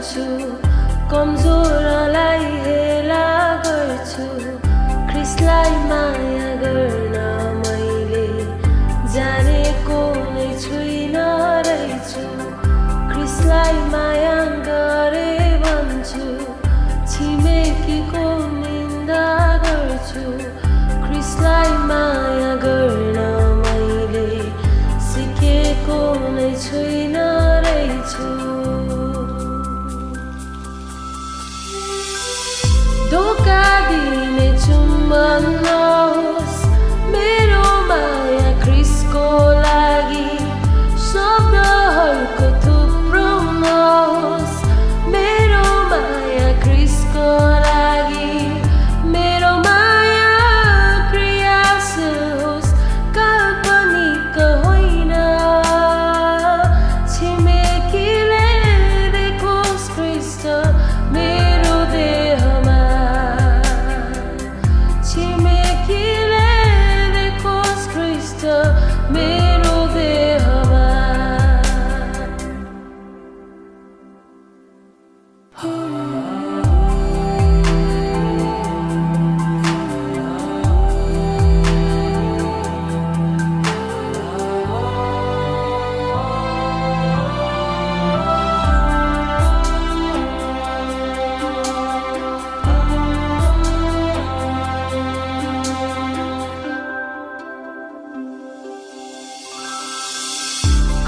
भन्छु कमजोरलाई हेला गर्छु ख्रिस्टलाई माया गर्न मैले जानेको नै छुइनँ रहेछु ख्रिस्टलाई माया गरे भन्छु छिमेकीको निन्दा गर्छु ख्रिस्टलाई माया गर्न मैले सिकेको नै छुइनँ रहेछु धोका दिने चुम्बन नहोस् मेरो माया ख्रिस्टको लागि शब्दहरूको थुप्रो नहोस् मेरो माया ख्रिस्टको लागि मेरो माया क्रियाशील होस् काल्पनिक होइन छिमेकीले देखोस् ख्रिस्ट मेरो देहमा छिमेकीले देखोस् ख्रिस्ट मेरो देहमा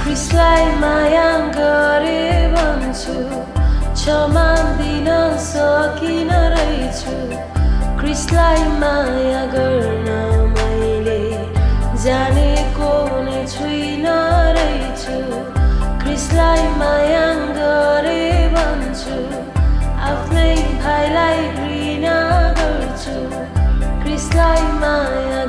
ख्रिस्टलाई माया गरे भन्छु क्षमा दिन सकिन रहेछु ख्रिस्टलाई माया गर्न मैले जानेको नै छुइनँ रहेछु ख्रिस्टलाई माया गरे भन्छु आफ्नै भाइलाई घृणा गर्छु ख्रिस्टलाई माया